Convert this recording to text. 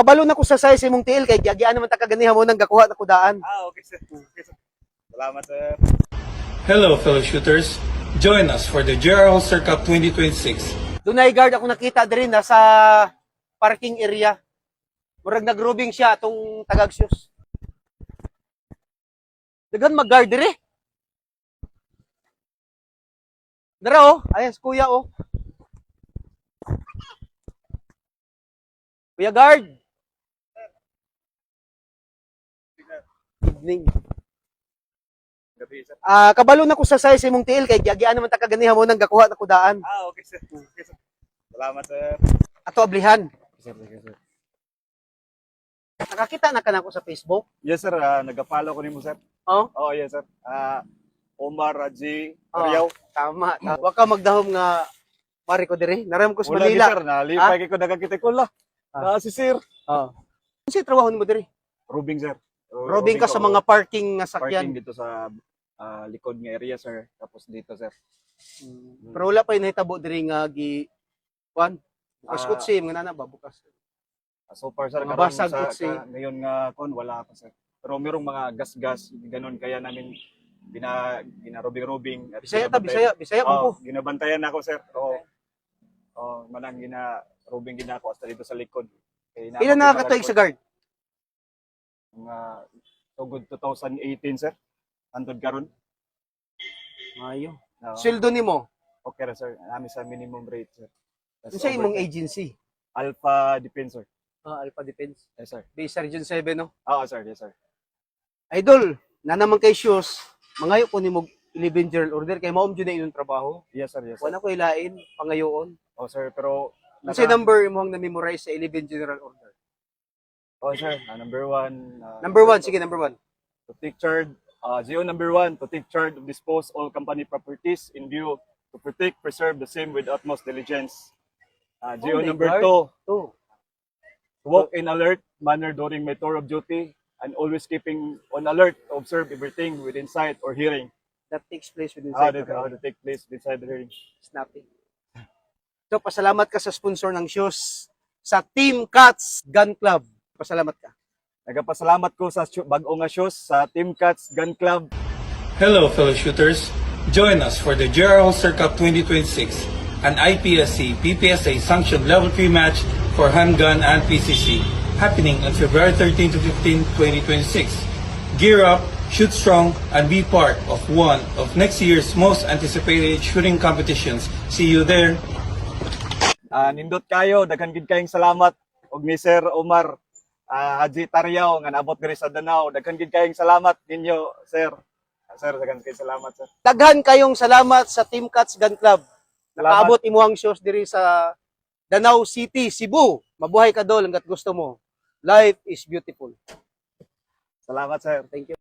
Kabalo na ko sa size imong tiil kay giagian naman ta kaganiha mo nang gakuha na kudaan. Okay sir. Okay sir. Salamat sir. Hello, fellow shooters. Join us for the JR All-Star Cup 2026. Dunay guard ako nakita diri na sa parking area. Murag nagrubing siya atong tagagsyos. Dagan mag-guard diri. Dara oh, ayan si kuya oh. Kuya guard. Evening. Gabi sir. Kabalo na ko sa size imong tiil kay giagian naman ta kaganiha mo nang gakuha na kudaan. Okay sir. Okay sir. Salamat sir. Ato ablihan. Sir, sir. Nakakita na ka na ako sa Facebook. Yes sir, nag-follow ko nimo sir. Oh, Oh yes sir. Omar Raji Ariaw. tama. Wa ka magdahom nga mari ko diri. Naram ko sa Wala Manila. sir, nalipay ko nakakita ko la. Si sir. Oh. Unsa trabaho nimo diri? Rubing sir. Robing ka sa mga parking nga sakyan. parking dito sa likod nga area sir. Tapos dito sir. Pero wala pa nahitabo diri nga gi kuan. Bukas Ah. kutsi mga nana ba bukas. So far sir, Mga karon basag sa kutsi. ngayon nga kon wala pa sir. Pero merong mga gas-gas ganon kaya namin ginarubing-rubing at Bisaya ta, Bisaya Oh, ko. ginabantayan ako sir. Oh, manang ginarubing ginako hasta dito sa likod. Kaya Ilan nakakatuig sa guard? Mga tugod 2018 sir. Antod karon. Mayo. No, Sweldo nimo. okay ra sir. Nami sa minimum rate sir. That's Unsa imong overtime. agency? Alpha Defensor. Alpha Defense. Yes sir. Base sa Region 7 no. Oo sir, yes sir. Idol, na naman kay shoes. Mangayo ko nimo 11 general order kay maom jud na inyong trabaho. Yes sir, yes sir. Wala ko ilain pangayoon. Oh sir, pero Unsay number imong na-memorize sa 11 general order? Oh sir, number 1. Number 1, sige number 1. To take charge, GO number 1, to take charge of dispose all company properties in view to protect, preserve the same with utmost diligence. GO my number God. 2, To. to walk in alert manner during my tour of duty and always keeping on alert to observe everything within sight or hearing. That takes place within How inside to take place inside the hearing. snapping. So, pasalamat ka sa sponsor ng shoes sa Team Cats Gun Club. Pasalamat ka. Nagapasalamat ko sa bag-o nga shoes sa Team Cats Gun Club. Hello, fellow shooters. Join us for the JR All-Star Cup 2026, an IPSC PPSA sanctioned level 3 match for handgun and PCC, happening on February 13 to 15, 2026. Gear up, shoot strong, and be part of one of next year's most anticipated shooting competitions. See you there. Nindot kayo, daghan gid kayong salamat og ni Sir Omar Haji Taryaw nga naabot diri sa Danau. Daghan gid kayong salamat ninyo, sir. Sir, daghan kayong salamat, sir. Daghan kayong salamat sa Team Cats Gun Club. Nakaabot imuhang shows diri sa Danau City, Cebu. Mabuhay ka dol hangga't gusto mo. Life is beautiful. Salamat, sir. Thank you.